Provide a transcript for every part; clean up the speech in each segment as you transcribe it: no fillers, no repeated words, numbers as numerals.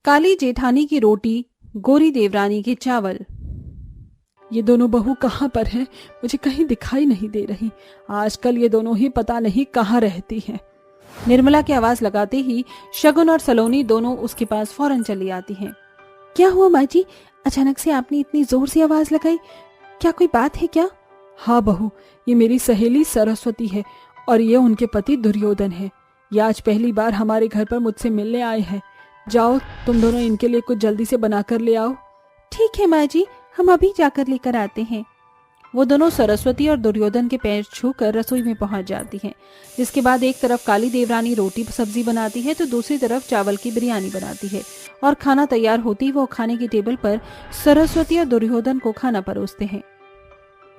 काली जेठानी की रोटी, गोरी देवरानी के चावल। ये दोनों बहू कहाँ पर हैं? मुझे कहीं दिखाई नहीं दे रही। आजकल ये दोनों ही पता नहीं कहाँ रहती हैं। निर्मला की आवाज लगाते ही शगुन और सलोनी दोनों उसके पास फौरन चली आती हैं। क्या हुआ माँ जी, अचानक से आपने इतनी जोर से आवाज लगाई? क्या कोई बात है क्या? हाँ बहू, ये मेरी सहेली सरस्वती है और ये उनके पति दुर्योधन है। ये आज पहली बार हमारे घर पर मुझसे मिलने आए हैं। जाओ तुम दोनों इनके लिए कुछ जल्दी से बनाकर ले आओ। ठीक है माँ जी, हम अभी जाकर लेकर आते हैं। वो दोनों सरस्वती और दुर्योधन के पैर छूकर रसोई में पहुंच जाती हैं। जिसके बाद एक तरफ काली देवरानी रोटी सब्जी बनाती है तो दूसरी तरफ चावल की बिरयानी बनाती है और खाना तैयार होती वो खाने की टेबल पर सरस्वती और दुर्योधन को खाना परोसते हैं।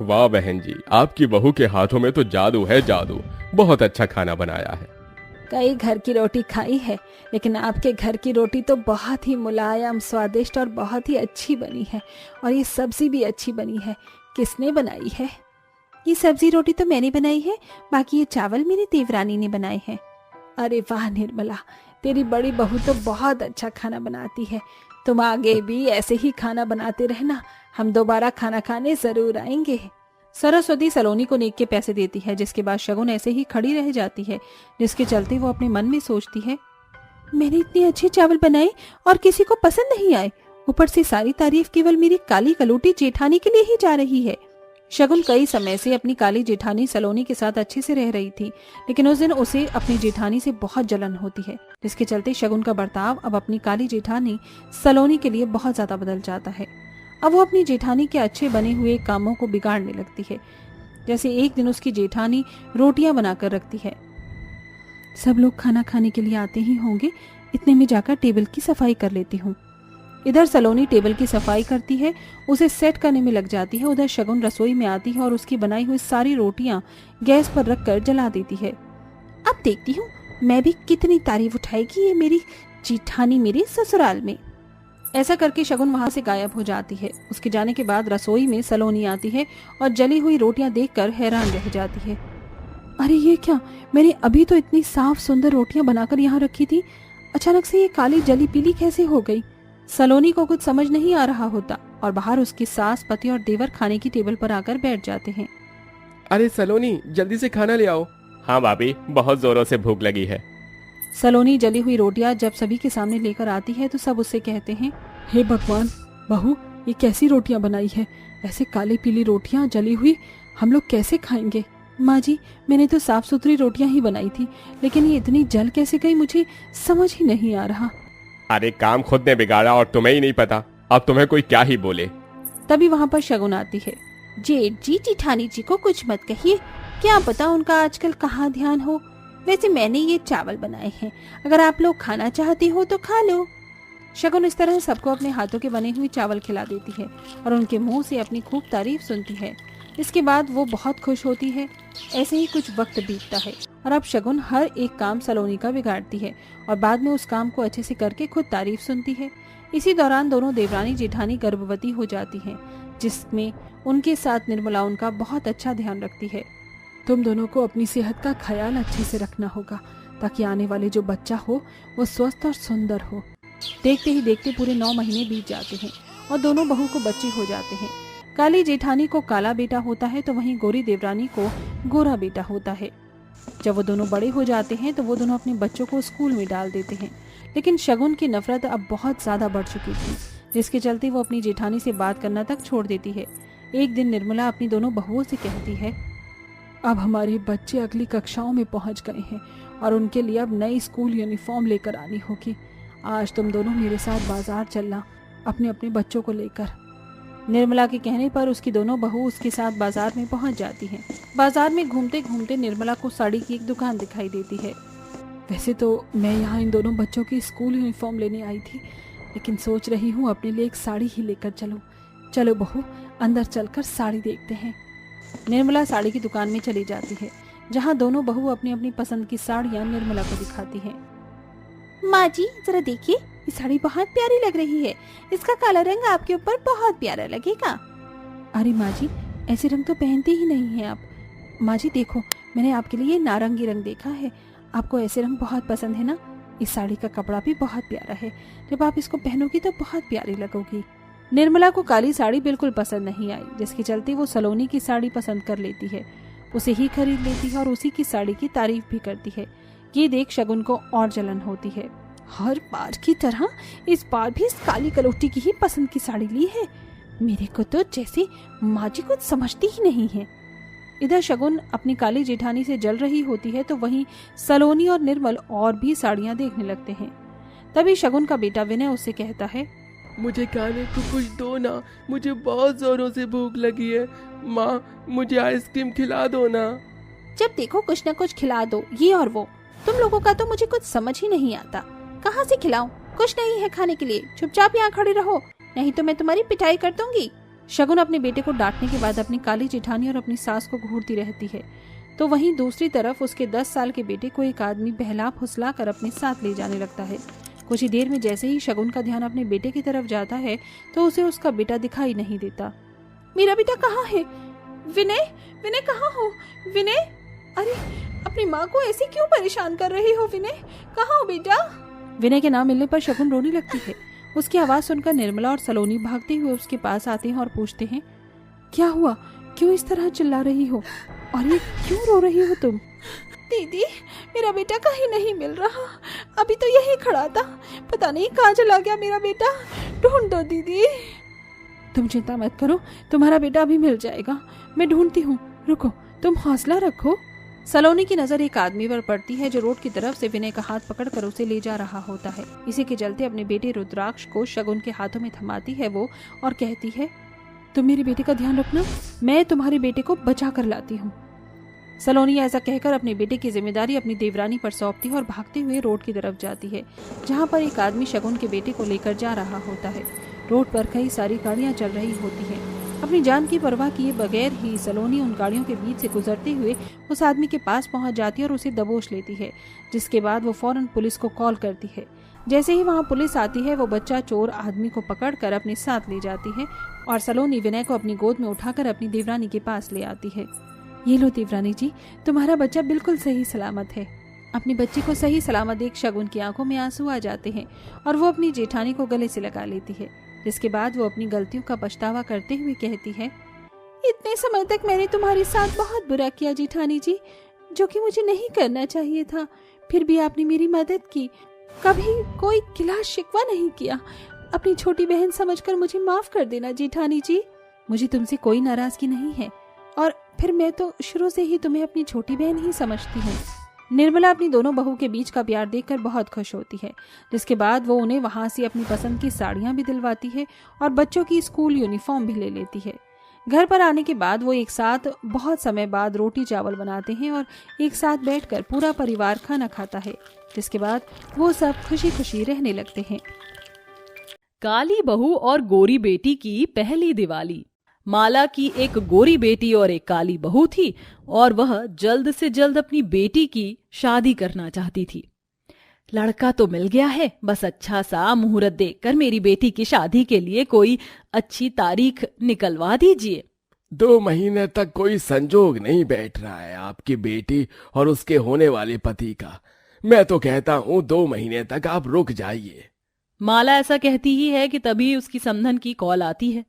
वाह बहन जी, आपकी बहू के हाथों में तो जादू है, जादू। बहुत अच्छा खाना बनाया है। कई घर की रोटी खाई है, लेकिन आपके घर की रोटी तो बहुत ही मुलायम, स्वादिष्ट और बहुत ही अच्छी बनी है। और ये सब्जी भी अच्छी बनी है। किसने बनाई है? ये सब्जी रोटी तो मैंने बनाई है, बाकी ये चावल मेरी देवरानी ने बनाए हैं। अरे वाह निर्मला, तेरी बड़ी बहू तो बहुत अच्छा खाना बनाती है। तुम आगे भी ऐसे ही खाना बनाते रहना, हम दोबारा खाना खाने जरूर आएंगे। सरस्वती सलोनी को नेक के पैसे देती है, जिसके बाद शगुन ऐसे ही खड़ी रह जाती है, जिसके चलते वो अपने मन में सोचती है, मैंने इतने अच्छे चावल बनाए और किसी को पसंद नहीं आए। ऊपर से सारी तारीफ केवल मेरी काली कलूटी जेठानी के लिए ही जा रही है। शगुन कई समय से अपनी काली जेठानी सलोनी के साथ अच्छे से रह रही थी, लेकिन उस दिन उसे अपनी जेठानी से बहुत जलन होती है, जिसके चलते शगुन का बर्ताव अब अपनी काली जेठानी सलोनी के लिए बहुत ज्यादा बदल जाता है। अब वो अपनी जेठानी के अच्छे बने हुए कामों को बिगाड़ने लगती है। जैसे एक दिन उसकी जेठानी रोटियां बनाकर रखती है। सब लोग खाना खाने के लिए आते ही होंगे, इतने में जाकर टेबल की सफाई कर लेती हूँ। इधर सलोनी टेबल की सफाई करती है, उसे सेट करने में लग जाती है। उधर शगुन रसोई में आती है और उसकी बनाई हुई सारी रोटियां गैस पर रखकर जला देती है। अब देखती हूँ मैं भी कितनी तारीफ उठाएगी ये मेरी जेठानी मेरे ससुराल में। ऐसा करके शगुन वहां से गायब हो जाती है। उसके जाने के बाद रसोई में सलोनी आती है और जली हुई रोटियां देखकर हैरान रह जाती है। अरे ये क्या, मैंने अभी तो इतनी साफ सुंदर रोटियां बनाकर यहाँ रखी थी, अचानक से ये काली जली पीली कैसे हो गई? सलोनी को कुछ समझ नहीं आ रहा होता और बाहर उसकी सास, पति और देवर खाने की टेबल पर आकर बैठ जाते हैं। अरे सलोनी, जल्दी से खाना ले आओ। हाँ भाभी, बहुत जोरों से भूख लगी है। सलोनी जली हुई रोटियां जब सभी के सामने लेकर आती है तो सब उससे कहते हैं, हे भगवान, बहू ये कैसी रोटियां बनाई है? ऐसे काली पीली रोटियां जली हुई हम लोग कैसे खाएंगे? माँ जी, मैंने तो साफ सुथरी रोटियां ही बनाई थी, लेकिन ये इतनी जल कैसे गई मुझे समझ ही नहीं आ रहा। अरे काम खुद ने बिगाड़ा और तुम्हें ही नहीं पता, अब तुम्हें कोई क्या ही बोले। तभी वहाँ पर शगुन आती है। जेठ जी जेठानी जी को कुछ मत कहिए, क्या पता उनका आजकल कहाँ ध्यान हो। वैसे मैंने ये चावल बनाए हैं, अगर आप लोग खाना चाहती हो तो खा लो। शगुन इस तरह सबको अपने हाथों के बने हुए चावल खिला देती है और उनके मुंह से अपनी खूब तारीफ सुनती है। इसके बाद वो बहुत खुश होती है। ऐसे ही कुछ वक्त बीतता है और अब शगुन हर एक काम सलोनी का बिगाड़ती है और बाद में उस काम को अच्छे से करके खुद तारीफ सुनती है। इसी दौरान दोनों देवरानी जेठानी गर्भवती हो जाती हैं, जिसमें उनके साथ निर्मला उनका बहुत अच्छा ध्यान रखती है। तुम दोनों को अपनी सेहत का ख्याल अच्छे से रखना होगा, ताकि आने वाले जो बच्चा हो वो स्वस्थ और सुंदर हो। देखते ही देखते पूरे 9 महीने बीत जाते हैं और दोनों बहू को बच्चे हो जाते हैं। काली जेठानी को काला बेटा होता है तो वहीं गोरी देवरानी को गोरा बेटा होता है। जब वो दोनों बड़े हो जाते हैं तो वो दोनों अपने बच्चों को स्कूल में डाल देते हैं, लेकिन शगुन की नफरत अब बहुत ज्यादा बढ़ चुकी थी, जिसके चलते वो अपनी जेठानी से बात करना तक छोड़ देती है। एक दिन निर्मला अपनी दोनों बहुओं से कहती है, अब हमारे बच्चे अगली कक्षाओं में पहुंच गए हैं और उनके लिए अब नई स्कूल यूनिफॉर्म लेकर आनी होगी। आज तुम दोनों मेरे साथ बाजार चलना, अपने अपने बच्चों को लेकर। निर्मला के कहने पर उसकी दोनों बहू उसके साथ बाजार में पहुंच जाती हैं। बाजार में घूमते घूमते निर्मला को साड़ी की एक दुकान दिखाई देती है। वैसे तो मैं यहाँ इन दोनों बच्चों की स्कूल यूनिफॉर्म लेने आई थी, लेकिन सोच रही हूँ अपने लिए एक साड़ी ही लेकर चलूँ। चलो बहू, अंदर चलकर साड़ी देखते हैं। निर्मला साड़ी की दुकान में चली जाती है, जहाँ दोनों बहू अपनी अपनी पसंद की साड़ियाँ निर्मला को दिखाती हैं। माँ जी जरा देखिए, ये साड़ी बहुत प्यारी लग रही है, इसका काला रंग आपके ऊपर बहुत प्यारा लगेगा। अरे माँ जी, ऐसे रंग तो पहनते ही नहीं हैं आप। माँ जी देखो, मैंने आपके लिए नारंगी रंग देखा है, आपको ऐसे रंग बहुत पसंद है ना? इस साड़ी का कपड़ा भी बहुत प्यारा है, जब आप इसको पहनोगी तो बहुत प्यारी लगोगी। निर्मला को काली साड़ी बिल्कुल पसंद नहीं आई, जिसके चलते वो सलोनी की साड़ी पसंद कर लेती है, उसे ही खरीद लेती है और उसी की साड़ी की तारीफ भी करती है। ये देख शगुन को और जलन होती है। हर बार की तरह इस बार भी इस काली कलोटी की ही पसंद की साड़ी ली है। मेरे को तो जैसे माँ जी कुछ समझती ही नहीं है। इधर शगुन अपनी काली जेठानी से जल रही होती है तो वहीं सलोनी और निर्मल और भी साड़ियां देखने लगते हैं। तभी शगुन का बेटा विनय उससे कहता है, मुझे खाने को कुछ दो ना, मुझे बहुत जोरों से भूख लगी है। माँ, मुझे आइसक्रीम खिला दो ना। जब देखो कुछ न कुछ खिला दो, ये और वो। तुम लोगों का तो मुझे कुछ समझ ही नहीं आता। कहाँ से खिलाऊं? कुछ नहीं है खाने के लिए, चुपचाप यहाँ खड़े रहो, नहीं तो मैं तुम्हारी पिटाई कर दूंगी। शगुन अपने बेटे को डांटने के बाद अपनी काली जेठानी और अपनी सास को घूरती रहती है। तो वहीं दूसरी तरफ उसके 10 साल के बेटे को एक आदमी बहला फुसला कर अपने साथ ले जाने लगता है। कुछ ही देर में जैसे ही शगुन का ध्यान अपने बेटे की तरफ जाता है तो उसे उसका बेटा दिखाई नहीं देता। मेरा बेटा कहाँ है? विनय, विनय कहाँ हो? विनय, अरे अपनी माँ को ऐसे क्यों परेशान कर रही हो? विनय, कहाँ हो बेटा? विनय के नाम मिलने पर शगुन रोने लगती है। उसकी आवाज सुनकर निर्मला और सलोनी भागते हुए उसके पास आते हैं और पूछते हैं, क्या हुआ? क्यों इस तरह चिल्ला रही हो और ये क्यों रो रही हो तुम? दीदी, मेरा बेटा कहीं नहीं मिल रहा, अभी तो यही खड़ा था, पता नहीं कहाँ चला गया मेरा बेटा, ढूंढ दो दीदी। तुम चिंता मत करो, तुम्हारा बेटा अभी मिल जाएगा, मैं ढूंढती हूँ, रुको, तुम हौसला रखो। सलोनी की नजर एक आदमी पर पड़ती है जो रोड की तरफ से विनय का हाथ पकड़कर उसे ले जा रहा होता है। इसी के चलते अपने बेटे रुद्राक्ष को शगुन के हाथों में थमाती है वो और कहती है, तुम मेरे बेटे का ध्यान रखना, मैं तुम्हारे बेटे को बचा कर लाती हूँ। सलोनी ऐसा कहकर अपने बेटे की जिम्मेदारी अपनी देवरानी पर सौंपती है और भागते हुए रोड की तरफ जाती है, जहाँ पर एक आदमी शगुन के बेटे को लेकर जा रहा होता है। रोड पर कई सारी गाड़ियाँ चल रही होती हैं। अपनी जान की परवाह किए बगैर ही सलोनी उन गाड़ियों के बीच से गुजरते हुए उस आदमी के पास पहुंच जाती है और उसे दबोच लेती है, जिसके बाद वो फौरन पुलिस को कॉल करती है। जैसे ही वहां पुलिस आती है वो बच्चा चोर आदमी को पकड़कर अपने साथ ले जाती है और सलोनी विनय को अपनी गोद में उठाकर अपनी देवरानी के पास ले आती है। ये लो देवरानी जी, तुम्हारा बच्चा बिल्कुल सही सलामत है। अपनी बच्ची को सही सलामत देख शगुन की आंखों में आंसू आ जाते हैं और वो अपनी जेठानी को गले से लगा लेती है, जिसके बाद वो अपनी गलतियों का पछतावा करते हुए कहती है, इतने समय तक मैंने तुम्हारे साथ बहुत बुरा किया जेठानी जी, जो कि मुझे नहीं करना चाहिए था, फिर भी आपने मेरी मदद की, कभी कोई गिला शिकवा नहीं किया। अपनी छोटी बहन समझकर मुझे माफ कर देना जेठानी जी। मुझे तुमसे कोई नाराजगी नहीं है और फिर मैं तो शुरू से ही तुम्हें अपनी छोटी बहन ही समझती हूँ। निर्मला अपनी दोनों बहू के बीच का प्यार देखकर बहुत खुश होती है, जिसके बाद वो उन्हें वहां से अपनी पसंद की साड़ियां भी दिलवाती है और बच्चों की स्कूल यूनिफॉर्म भी ले लेती है। घर पर आने के बाद वो एक साथ बहुत समय बाद रोटी चावल बनाते हैं और एक साथ बैठकर पूरा परिवार खाना खाता है, जिसके बाद वो सब खुशी खुशी रहने लगते हैं। काली बहू और गोरी बेटी की पहली दिवाली। माला की एक गोरी बेटी और एक काली बहू थी और वह जल्द से जल्द अपनी बेटी की शादी करना चाहती थी। लड़का तो मिल गया है, बस अच्छा सा मुहूर्त देखकर मेरी बेटी की शादी के लिए कोई अच्छी तारीख निकलवा दीजिए। 2 महीने तक कोई संजोग नहीं बैठ रहा है आपकी बेटी और उसके होने वाले पति का। मैं तो कहता हूँ 2 महीने तक आप रुक जाइए। माला ऐसा कहती ही है कि तभी उसकी समधन की कॉल आती है।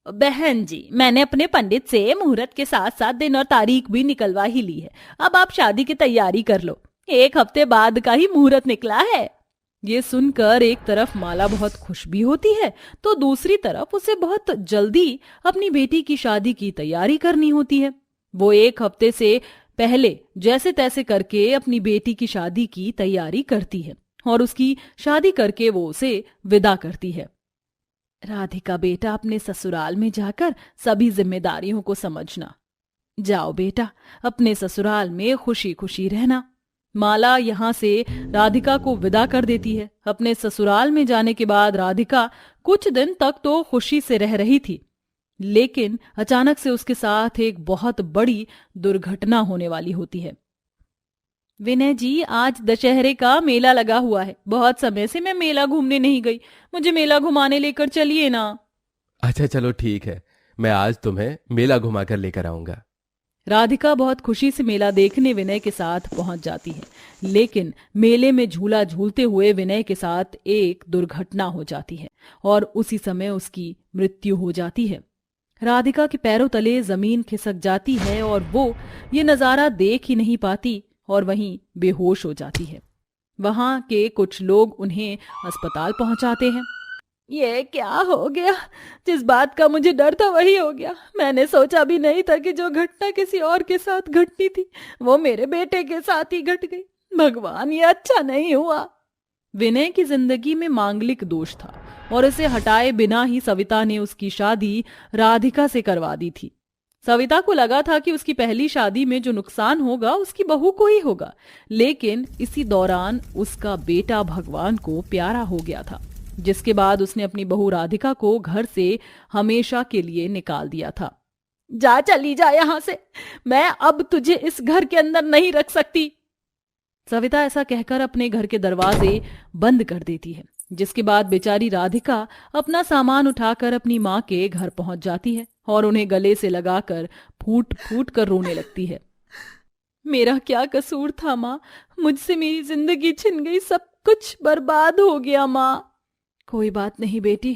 बहन जी, मैंने अपने पंडित से मुहूर्त के साथ साथ दिन और तारीख भी निकलवा ही ली है, अब आप शादी की तैयारी कर लो, 1 हफ्ते बाद का ही मुहूर्त निकला है। ये सुनकर एक तरफ माला बहुत खुश भी होती है तो दूसरी तरफ उसे बहुत जल्दी अपनी बेटी की शादी की तैयारी करनी होती है। वो 1 हफ्ते से पहले जैसे तैसे करके अपनी बेटी की शादी की तैयारी करती है और उसकी शादी करके वो उसे विदा करती है। राधिका बेटा, अपने ससुराल में जाकर सभी जिम्मेदारियों को समझना। जाओ बेटा, अपने ससुराल में खुशी खुशी रहना। माला यहाँ से राधिका को विदा कर देती है। अपने ससुराल में जाने के बाद राधिका कुछ दिन तक तो खुशी से रह रही थी, लेकिन अचानक से उसके साथ एक बहुत बड़ी दुर्घटना होने वाली होती है। विनय जी, आज दशहरे का मेला लगा हुआ है, बहुत समय से मैं मेला घूमने नहीं गई, मुझे मेला घुमाने लेकर चलिए ना। अच्छा चलो ठीक है, मैं आज तुम्हें मेला घुमा कर लेकर आऊंगा। राधिका बहुत खुशी से मेला देखने विनय के साथ पहुंच जाती है, लेकिन मेले में झूला झूलते हुए विनय के साथ एक दुर्घटना हो जाती है और उसी समय उसकी मृत्यु हो जाती है। राधिका के पैरों तले जमीन खिसक जाती है और वो ये नजारा देख ही नहीं पाती और वहीं बेहोश हो जाती है। वहां के कुछ लोग उन्हें अस्पताल पहुंचाते हैं। ये क्या हो गया? जिस बात का मुझे डर था वही हो गया। मैंने सोचा भी नहीं था कि जो घटना किसी और के साथ घटनी थी वो मेरे बेटे के साथ ही घट गई। भगवान, ये अच्छा नहीं हुआ। विनय की जिंदगी में मांगलिक दोष था और इसे हटाए बिना ही सविता ने उसकी शादी राधिका से करवा दी थी। सविता को लगा था कि उसकी पहली शादी में जो नुकसान होगा उसकी बहू को ही होगा, लेकिन इसी दौरान उसका बेटा भगवान को प्यारा हो गया था, जिसके बाद उसने अपनी बहू राधिका को घर से हमेशा के लिए निकाल दिया था। जा, चली जा यहां से, मैं अब तुझे इस घर के अंदर नहीं रख सकती। सविता ऐसा कहकर अपने घर के दरवाजे बंद कर देती है, जिसके बाद बेचारी राधिका अपना सामान उठाकर अपनी माँ के घर पहुंच जाती है और उन्हें गले से लगाकर फूट फूट कर रोने लगती है। मेरा क्या कसूर था माँ? मुझसे मेरी जिंदगी छिन गई, सब कुछ बर्बाद हो गया माँ। कोई बात नहीं बेटी,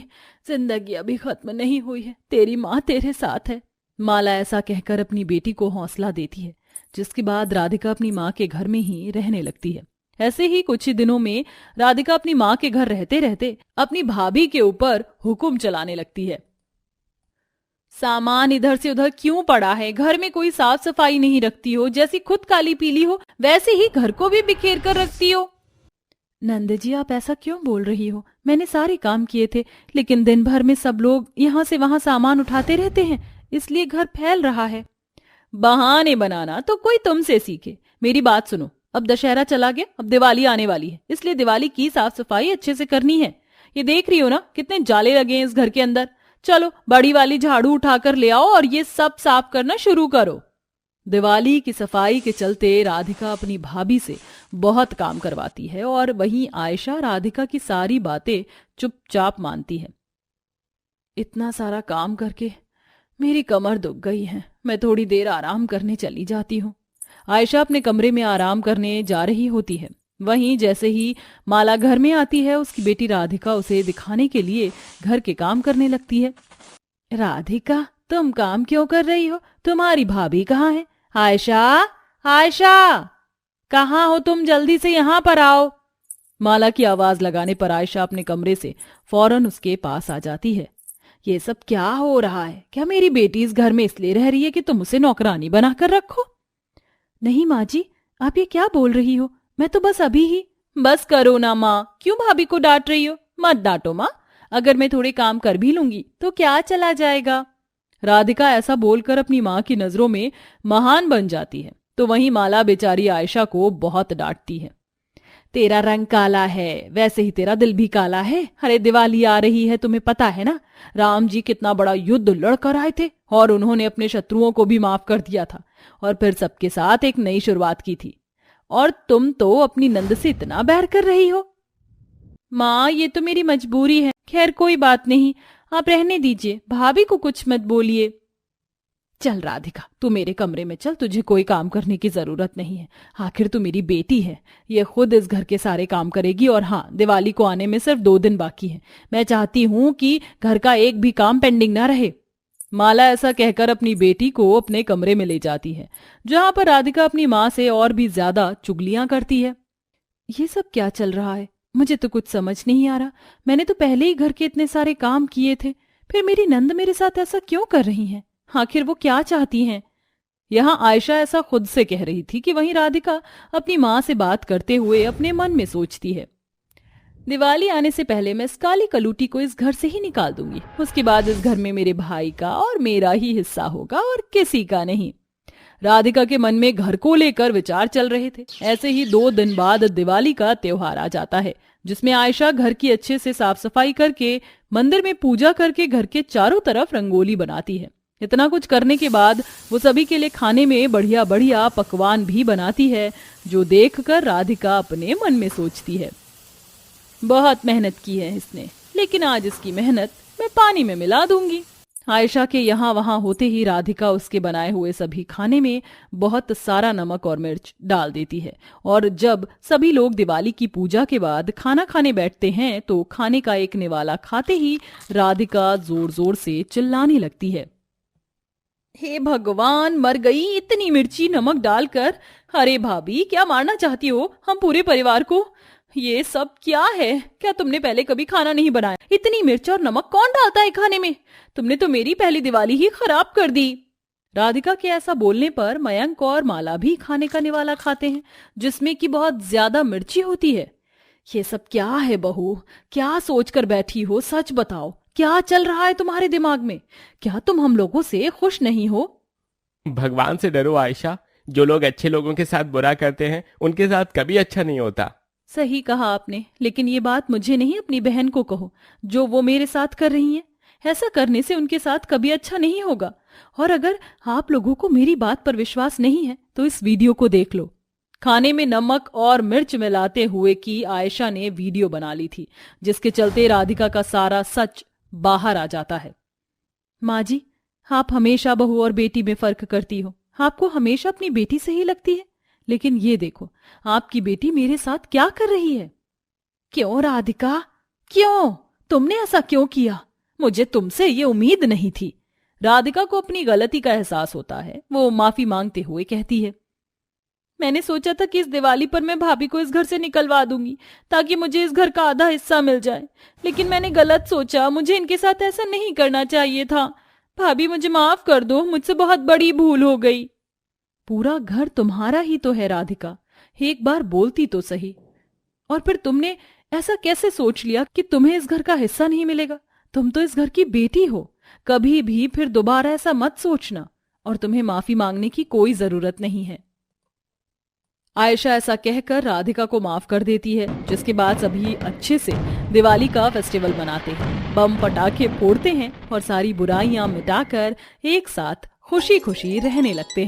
जिंदगी अभी खत्म नहीं हुई है, तेरी माँ तेरे साथ है। माला ऐसा कहकर अपनी बेटी को हौसला देती है, जिसके बाद राधिका अपनी माँ के घर में ही रहने लगती है। ऐसे ही कुछ ही दिनों में राधिका अपनी माँ के घर रहते रहते अपनी भाभी के ऊपर हुक्म चलाने लगती है। सामान इधर से उधर क्यों पड़ा है? घर में कोई साफ सफाई नहीं रखती हो, जैसी खुद काली पीली हो वैसे ही घर को भी बिखेर कर रखती हो। नंद जी, आप ऐसा क्यों बोल रही हो? मैंने सारे काम किए थे, लेकिन दिन भर में सब लोग यहाँ से वहां सामान उठाते रहते हैं, इसलिए घर फैल रहा है। बहाने बनाना तो कोई तुमसे सीखे। मेरी बात सुनो, अब दशहरा चला गया, अब दिवाली आने वाली है, इसलिए दिवाली की साफ सफाई अच्छे से करनी है। ये देख रही हो ना कितने जाले लगे हैं इस घर के अंदर। चलो बड़ी वाली झाड़ू उठाकर ले आओ और ये सब साफ करना शुरू करो। दिवाली की सफाई के चलते राधिका अपनी भाभी से बहुत काम करवाती है और वहीं आयशा राधिका की सारी बातें चुपचाप मानती है। इतना सारा काम करके मेरी कमर दुख गई है, मैं थोड़ी देर आराम करने चली जाती हूँ। आयशा अपने कमरे में आराम करने जा रही होती है। वहीं जैसे ही माला घर में आती है, उसकी बेटी राधिका उसे दिखाने के लिए घर के काम करने लगती है। राधिका, तुम काम क्यों कर रही हो? तुम्हारी भाभी कहाँ है? आयशा, आयशा, कहाँ हो तुम? जल्दी से यहाँ पर आओ। माला की आवाज लगाने पर आयशा अपने कमरे से फौरन उसके पास आ जाती है। ये सब क्या हो रहा है? क्या मेरी बेटी इस घर में इसलिए रह रही है कि तुम उसे नौकरानी बनाकर रखो? नहीं माँ जी, आप ये क्या बोल रही हो? मैं तो बस अभी ही। बस करो ना माँ, क्यों भाभी को डांट रही हो? मत डांटो माँ, अगर मैं थोड़े काम कर भी लूंगी तो क्या चला जाएगा। राधिका ऐसा बोलकर अपनी माँ की नजरों में महान बन जाती है, तो वहीं माला बेचारी आयशा को बहुत डांटती है। तेरा रंग काला है, वैसे ही तेरा दिल भी काला है। अरे दिवाली आ रही है, तुम्हें पता है ना, राम जी कितना बड़ा युद्ध लड़कर आए थे और उन्होंने अपने शत्रुओं को भी माफ कर दिया था और फिर सबके साथ एक नई शुरुआत की थी, और तुम तो अपनी नंद से इतना बैर कर रही हो। माँ, ये तो मेरी मजबूरी है। खैर कोई बात नहीं, आप रहने दीजिए, भाभी को कुछ मत बोलिए। चल राधिका, तू मेरे कमरे में चल, तुझे कोई काम करने की जरूरत नहीं है। आखिर तू मेरी बेटी है, ये खुद इस घर के सारे काम करेगी। और हाँ, दिवाली को आने में सिर्फ 2 दिन बाकी है। मैं चाहती हूँ कि घर का एक भी काम पेंडिंग ना रहे। माला ऐसा कहकर अपनी बेटी को अपने कमरे में ले जाती है, जहां पर राधिका अपनी माँ से और भी ज्यादा चुगलियां करती है। ये सब क्या चल रहा है? मुझे तो कुछ समझ नहीं आ रहा। मैंने तो पहले ही घर के इतने सारे काम किए थे, फिर मेरी नंद मेरे साथ ऐसा क्यों कर रही हैं? आखिर वो क्या चाहती हैं? यहाँ आयशा ऐसा खुद से कह रही थी कि वहीं राधिका अपनी माँ से बात करते हुए अपने मन में सोचती है, दिवाली आने से पहले मैं इस काली कलूटी को इस घर से ही निकाल दूंगी। उसके बाद इस घर में मेरे भाई का और मेरा ही हिस्सा होगा और किसी का नहीं। राधिका के मन में घर को लेकर विचार चल रहे थे। ऐसे ही 2 दिन बाद दिवाली का त्योहार आ जाता है, जिसमें आयशा घर की अच्छे से साफ सफाई करके मंदिर में पूजा करके घर के चारों तरफ रंगोली बनाती है। इतना कुछ करने के बाद वो सभी के लिए खाने में बढ़िया बढ़िया पकवान भी बनाती है, जो देखकर राधिका अपने मन में सोचती है, बहुत मेहनत की है इसने, लेकिन आज इसकी मेहनत मैं पानी में मिला दूंगी। आयशा के यहाँ वहां होते ही राधिका उसके बनाए हुए सभी खाने में बहुत सारा नमक और मिर्च डाल देती है और जब सभी लोग दिवाली की पूजा के बाद खाना खाने बैठते हैं तो खाने का एक निवाला खाते ही राधिका जोर जोर से चिल्लाने लगती है। हे भगवान, मर गई इतनी मिर्ची नमक डालकर। अरे भाभी, क्या मारना चाहती हो हम पूरे परिवार को? ये सब क्या है? क्या तुमने पहले कभी खाना नहीं बनाया? इतनी मिर्च और नमक कौन डालता है खाने में? तुमने तो मेरी पहली दिवाली ही खराब कर दी। राधिका के ऐसा बोलने पर मयंक और माला भी खाने का निवाला खाते हैं जिसमें कि बहुत ज्यादा मिर्ची होती है। ये सब क्या है बहू? क्या सोचकर बैठी हो? सच बताओ, क्या चल रहा है तुम्हारे दिमाग में? क्या तुम हम लोगों से खुश नहीं हो? भगवान से डरो आयशा, जो लोग अच्छे लोगों के साथ बुरा करते हैं उनके साथ कभी अच्छा नहीं होता। सही कहा आपने, लेकिन ये बात मुझे नहीं, अपनी बहन को कहो। जो वो मेरे साथ कर रही है, ऐसा करने से उनके साथ कभी अच्छा नहीं होगा। और अगर आप लोगों को मेरी बात पर विश्वास नहीं है तो इस वीडियो को देख लो। खाने में नमक और मिर्च मिलाते हुए की आयशा ने वीडियो बना ली थी, जिसके चलते राधिका का सारा सच बाहर आ जाता है। माँ जी, आप हमेशा बहू और बेटी में फर्क करती हो। आपको हमेशा अपनी बेटी सही लगती है, लेकिन ये देखो आपकी बेटी मेरे साथ क्या कर रही है। क्यों राधिका, क्यों? तुमने ऐसा क्यों किया? मुझे तुमसे ये उम्मीद नहीं थी। राधिका को अपनी गलती का एहसास होता है। वो माफी मांगते हुए कहती है, मैंने सोचा था कि इस दिवाली पर मैं भाभी को इस घर से निकलवा दूंगी ताकि मुझे इस घर का आधा हिस्सा मिल जाए, लेकिन मैंने गलत सोचा। मुझे इनके साथ ऐसा नहीं करना चाहिए था। भाभी, मुझे माफ कर दो, मुझसे बहुत बड़ी भूल हो गई। पूरा घर तुम्हारा ही तो है राधिका, एक बार बोलती तो सही। और फिर तुमने ऐसा कैसे सोच लिया कि तुम्हें इस घर का हिस्सा नहीं मिलेगा? तुम तो इस घर की बेटी हो। कभी भी फिर दोबारा ऐसा मत सोचना, और तुम्हें माफी मांगने की कोई जरूरत नहीं है। आयशा ऐसा कहकर राधिका को माफ कर देती है, जिसके बाद सभी अच्छे से दिवाली का फेस्टिवल मनाते हैं, बम पटाखे फोड़ते हैं और सारी बुराइयां मिटाकर एक साथ खुशी खुशी रहने लगते हैं।